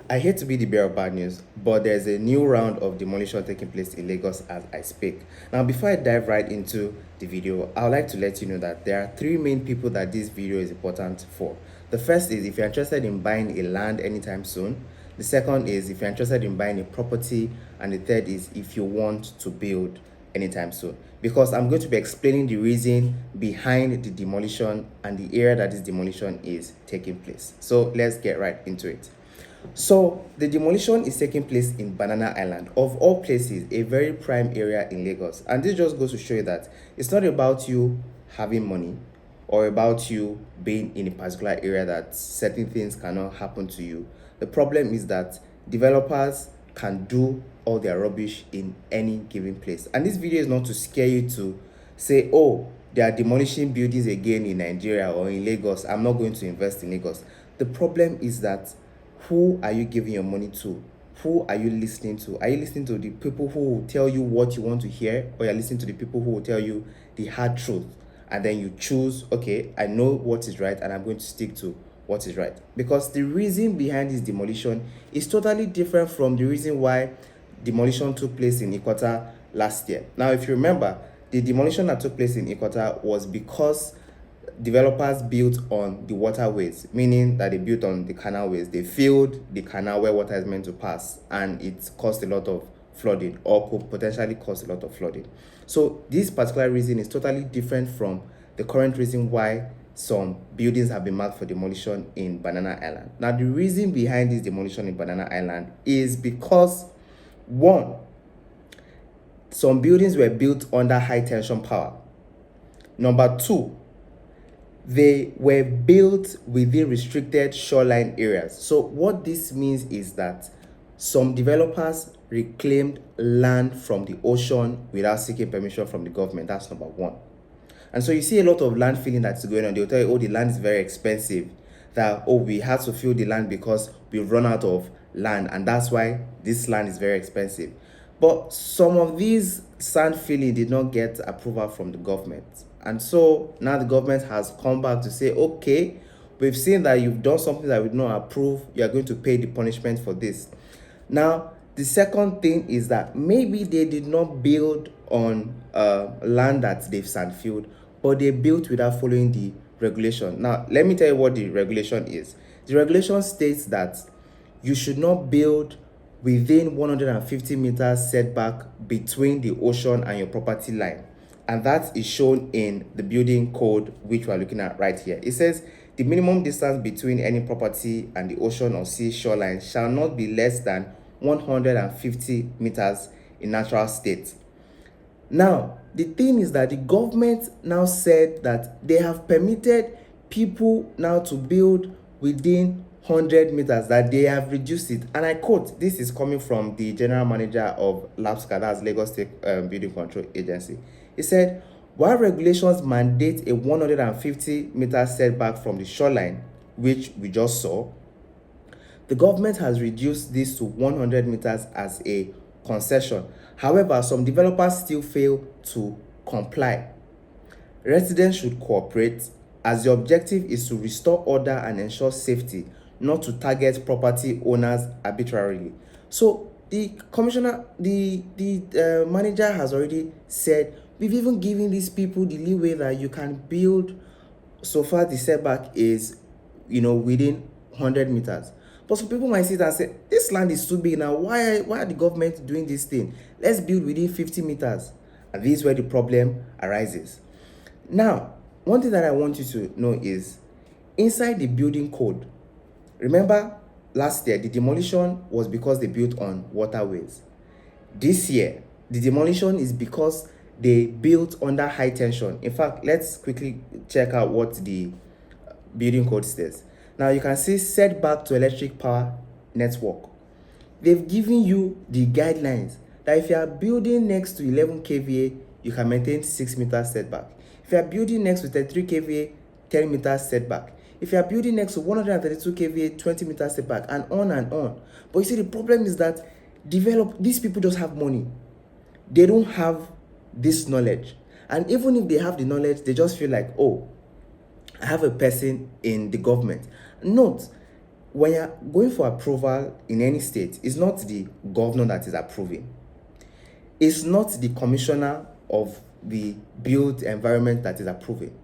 I hate to be the bearer of bad news, but there's a new round of demolition taking place in Lagos as I speak. Now, before I dive right into the video, I would like to let you know that there are three main people that this video is important for. The first is if you're interested in buying a land anytime soon. The second is if you're interested in buying a property. And the third is if you want to build anytime soon. Because I'm going to be explaining the reason behind the demolition and the area that this demolition is taking place. So let's get right into it. So the demolition is taking place in Banana Island, of all places, a very prime area in Lagos. And this just goes to show you that it's not about you having money or about you being in a particular area that certain things cannot happen to you. The problem is that developers can do all their rubbish in any given place. And this video is not to scare you to say, oh, they are demolishing buildings again in Nigeria or in Lagos, I'm not going to invest in Lagos. The problem is that who are you giving your money to? Who are you listening to? Are you listening to the people who will tell you what you want to hear, or you're listening to the people who will tell you the hard truth? And then you choose, okay, I know what is right and I'm going to stick to what is right. Because the reason behind this demolition is totally different from the reason why demolition took place in Ikota last year. Now, if you remember, the demolition that took place in Ikota was because developers built on the waterways, meaning that they built on the canalways. They filled the canal where water is meant to pass, and it caused a lot of flooding, or could potentially cause a lot of flooding. So this particular reason is totally different from the current reason why some buildings have been marked for demolition in Banana Island. Now, the reason behind this demolition in Banana Island is because, one, some buildings were built under high tension power. Number two, they were built within restricted shoreline areas. So what this means is that some developers reclaimed land from the ocean without seeking permission from the government. That's number one. And so you see a lot of land filling that's going on. They'll tell you, oh, the land is very expensive. That, oh, we had to fill the land because we've run out of land. And that's why this land is very expensive. But some of these sand filling did not get approval from the government. And so now the government has come back to say, okay, we've seen that you've done something that we do not approve. You are going to pay the punishment for this. Now, the second thing is that maybe they did not build on land that they've sand filled, but they built without following the regulation. Now, let me tell you what the regulation is. The regulation states that you should not build within 150 meters setback between the ocean and your property line. And that is shown in the building code, which we're looking at right here. It says the minimum distance between any property and the ocean or sea shoreline shall not be less than 150 meters in natural state. Now, the thing is that the government now said that they have permitted people now to build within 100 meters, that they have reduced it. And I quote, this is coming from the general manager of LAPSCA, that's Lagos State Building Control Agency. He said, while regulations mandate a 150 meter setback from the shoreline, which we just saw, the government has reduced this to 100 meters as a concession. However, some developers still fail to comply. Residents should cooperate, as the objective is to restore order and ensure safety, not to target property owners arbitrarily. So the commissioner, the manager has already said, we've even given these people the leeway that you can build so far the setback is, within 100 meters. But some people might sit and say, this land is too big now. Why are the government doing this thing? Let's build within 50 meters. And this is where the problem arises. Now, one thing that I want you to know is, inside the building code, remember last year, the demolition was because they built on waterways. This year, the demolition is because they built under high tension. In fact, let's quickly check out what the building code says. Now, you can see setback to electric power network. They've given you the guidelines that if you are building next to 11 kVA, you can maintain 6 meters setback. If you are building next to 33 kVA, 10 meters setback. If you are building next to 132 kVA, 20 meters setback, and on and on. But you see, the problem is that these people just have money. They don't have this knowledge. And even if they have the knowledge, they just feel like, oh, I have a person in the government. Note, when you're going for approval in any state, it's not the governor that is approving. It's not the commissioner of the built environment that is approving.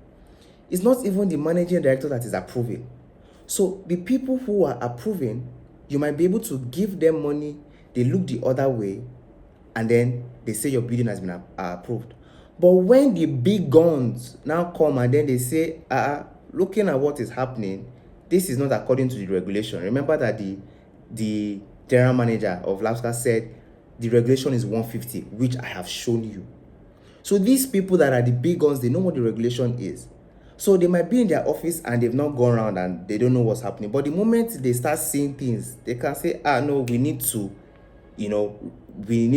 It's not even the managing director that is approving. So the people who are approving, you might be able to give them money, they look the other way, and then they say your building has been approved. But when the big guns now come and then they say, looking at what is happening, this is not according to the regulation. Remember that the general manager of LAPSCA said the regulation is 150, which I have shown you. So these people that are the big guns, they know what the regulation is. So they might be in their office and they've not gone around and they don't know what's happening. But the moment they start seeing things, they can say, no, we need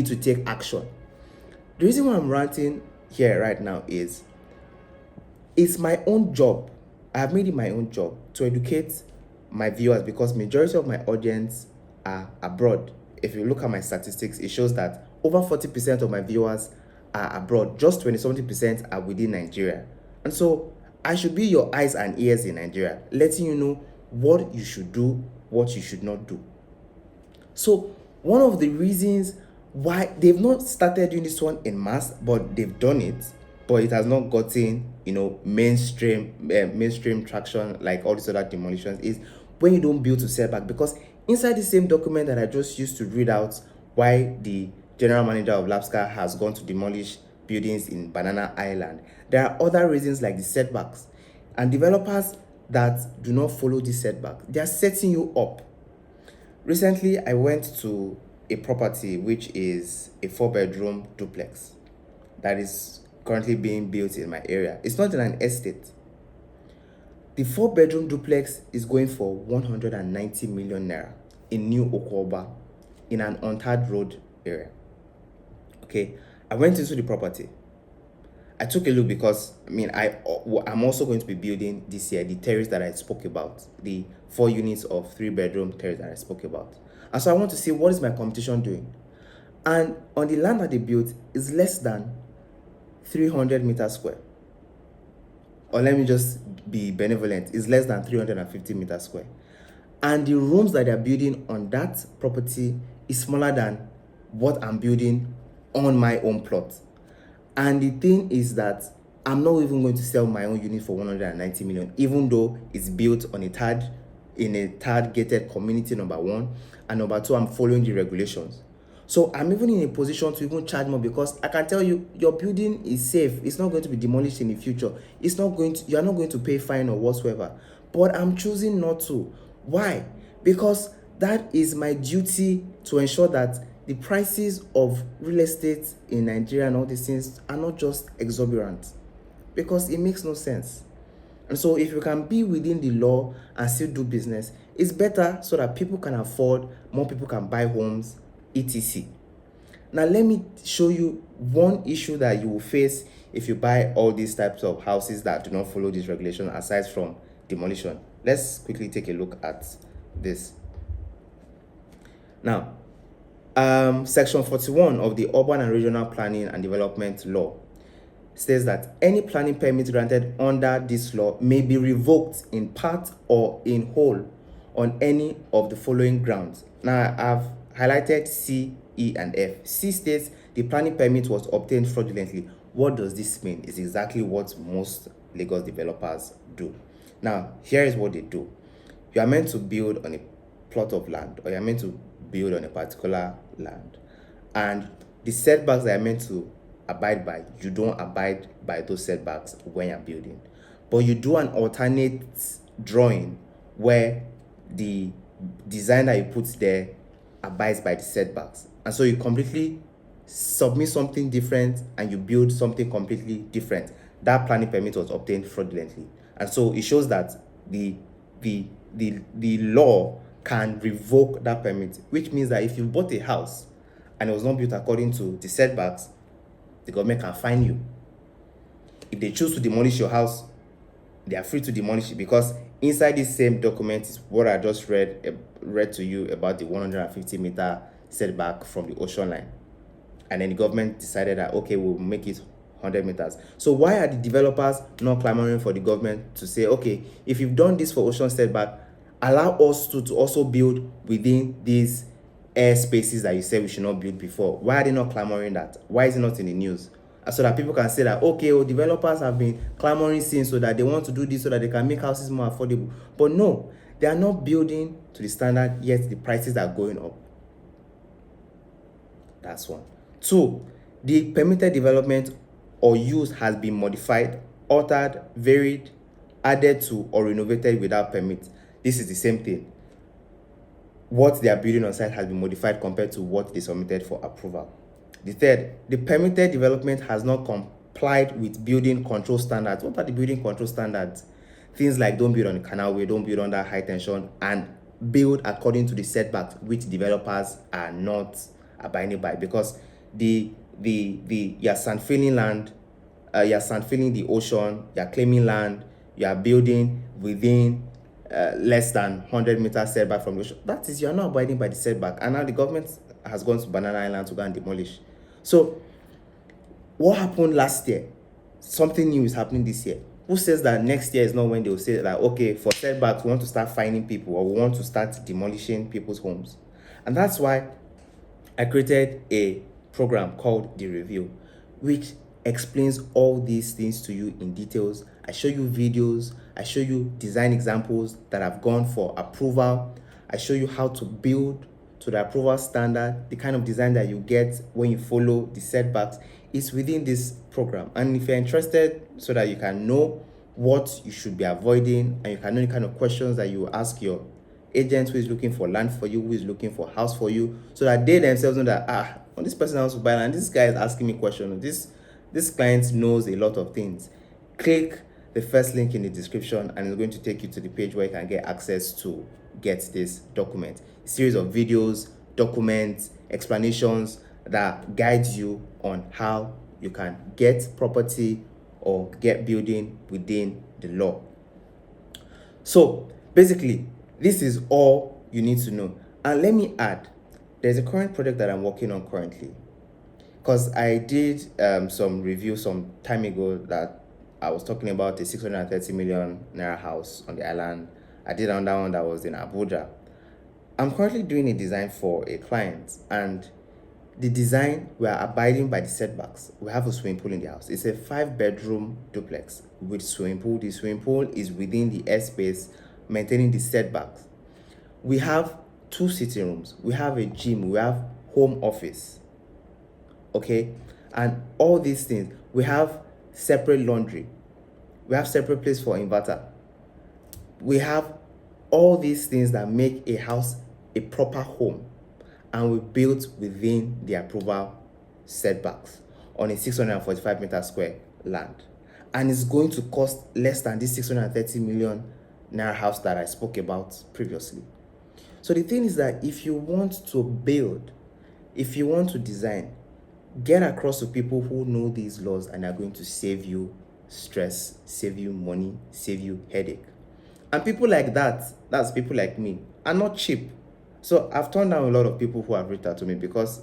to take action. The reason why I'm ranting here right now is it's my own job. I have made it my own job to educate my viewers, because majority of my audience are abroad. If you look at my statistics, it shows that over 40% of my viewers are abroad. Just 20-something% are within Nigeria. And so I should be your eyes and ears in Nigeria, letting you know what you should do, what you should not do. So one of the reasons why they've not started doing this one in mass, but they've done it, but it has not gotten mainstream traction like all these other demolitions, is when you don't build to setback. Because inside the same document that I just used to read out why the general manager of LAPSCA has gone to demolish buildings in Banana Island, there are other reasons like the setbacks. And developers that do not follow this setback, they are setting you up. Recently, I went to a property which is a 4-bedroom duplex that is currently being built in my area. It's not in an estate. The 4-bedroom duplex is going for 190 million naira in New Okoba, in an untarred road area. Okay, I went into the property. I took a look because I'm also going to be building this year the terrace that I spoke about, the 4 units of 3-bedroom terrace that I spoke about. And so I want to see what is my competition doing. And on the land that they built is less than 300 meters square. Or let me just be benevolent, it's less than 350 meters square. And the rooms that they're building on that property is smaller than what I'm building on my own plot. And the thing is that I'm not even going to sell my own unit for 190 million, even though it's built on a third gated community, number 1, and number 2, I'm following the regulations. So I'm even in a position to even charge more, because I can tell you your building is safe. It's not going to be demolished in the future. You are not going to pay fine or whatsoever. But I'm choosing not to. Why? Because that is my duty to ensure that the prices of real estate in Nigeria and all these things are not just exorbitant, because it makes no sense. And so if you can be within the law and still do business, it's better, so that people can afford, more people can buy homes, etc. Now let me show you one issue that you will face if you buy all these types of houses that do not follow this regulation, aside from demolition. Let's quickly take a look at this. Now, Section 41 of the Urban and Regional Planning and Development Law says that any planning permit granted under this law may be revoked in part or in whole on any of the following grounds. Now, I've highlighted C, E, and F. C states the planning permit was obtained fraudulently. What does this mean? It's exactly what most Lagos developers do. Now, here is what they do. You are meant to build on a plot of land, or you are meant to build on a particular land, and the setbacks that are meant to abide by, you don't abide by those setbacks when you're building, but you do an alternate drawing where the design that you put there abides by the setbacks, and so you completely submit something different and you build something completely different. That planning permit was obtained fraudulently, and so it shows that the law can revoke that permit, which means that if you bought a house and it was not built according to the setbacks, the government can fine you. If they choose to demolish your house, they are free to demolish it, because inside this same document is what I just read to you about the 150-meter setback from the ocean line. And then the government decided that, okay, we'll make it 100 meters. So why are the developers not clamoring for the government to say, okay, if you've done this for ocean setback, allow us to also build within these air spaces that you said we should not build before. Why are they not clamoring that? Why is it not in the news? So that people can say that, okay, oh, developers have been clamoring since, so that they want to do this so that they can make houses more affordable. But no, they are not building to the standard, yet the prices are going up. That's one. Two, the permitted development or use has been modified, altered, varied, added to, or renovated without permit. This is the same thing. What they are building on site has been modified compared to what they submitted for approval. The third, the permitted development has not complied with building control standards. What are the building control standards? Things like don't build on the canalway, don't build under high tension, and build according to the setbacks, which developers are not abiding by, because you're sand filling land, you're sand filling the ocean, you're claiming land, you are building within less than 100 meters setback from the ocean. That is, you're not abiding by the setback, and now the government has gone to Banana Island to go and demolish. So what happened last year? Something new is happening this year. Who says that next year is not when they will say that, okay, for setbacks we want to start fining people, or we want to start demolishing people's homes? And that's why I created a program called The Review, which explains all these things to you in details. I show you videos, I show you design examples that have gone for approval. I show you how to build to the approval standard. The kind of design that you get when you follow the setbacks is within this program. And if you're interested, so that you can know what you should be avoiding, and you can know the kind of questions that you ask your agent who is looking for land for you, who is looking for house for you, so that they themselves know that, when this person wants to buy land, this guy is asking me questions, this client knows a lot of things. Click the first link in the description, and it's going to take you to the page where you can get access to get this document. A series of videos, documents, explanations that guides you on how you can get property or get building within the law. So basically, this is all you need to know. And let me add, there's a current project that I'm working on currently, because I did some review some time ago that I was talking about a 630 million naira house on the island. I did another one that was in Abuja. I'm currently doing a design for a client, and the design, we are abiding by the setbacks. We have a swimming pool in the house. It's a 5-bedroom duplex with swimming pool. The swimming pool is within the airspace, maintaining the setbacks. We have 2 sitting rooms. We have a gym. We have home office. Okay, and all these things. We have separate laundry. We have separate place for inverter. We have all these things that make a house a proper home, and we built within the approval setbacks on a 645 meter square land, and it's going to cost less than this 630 million naira house that I spoke about previously. So the thing is that if you want to build, if you want to design, get across to people who know these laws and are going to save you stress, save you money, save you headache. And people like that, that's people like me, are not cheap. So I've turned down a lot of people who have reached out to me, because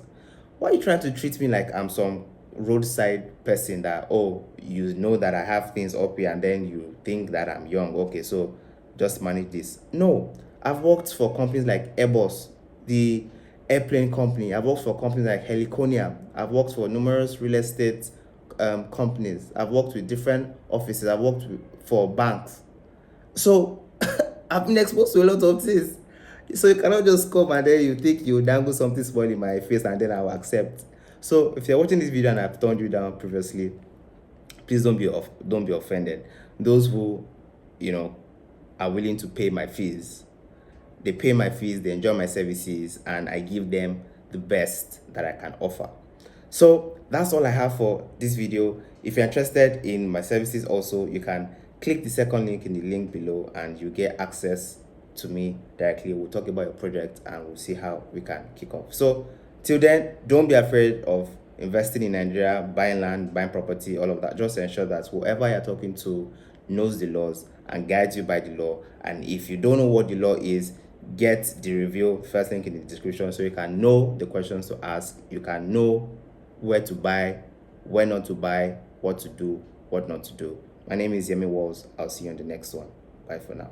why are you trying to treat me like I'm some roadside person that, oh, you know that I have things up here and then you think that I'm young, okay, so just manage this. No, I've worked for companies like Airbus, the airplane company. I've worked for companies like Heliconia. I've worked for numerous real estate companies. I've worked with different offices. I've worked for banks. So I've been exposed to a lot of things. So you cannot just come and then you think you dangle something small in my face and then I will accept. So if you're watching this video and I've turned you down previously, please don't be offended. Those who, are willing to pay my fees, they pay my fees, they enjoy my services, and I give them the best that I can offer. So that's all I have for this video. If you're interested in my services also, you can click the second link in the link below and you get access to me directly. We'll talk about your project and we'll see how we can kick off. So till then, don't be afraid of investing in Nigeria, buying land, buying property, all of that. Just ensure that whoever you're talking to knows the laws and guides you by the law. And if you don't know what the law is, get the review, first link in the description, so you can know the questions to ask, you can know where to buy, where not to buy, what to do, what not to do. My name is Yemi Walls. I'll see you on the next one. Bye for now.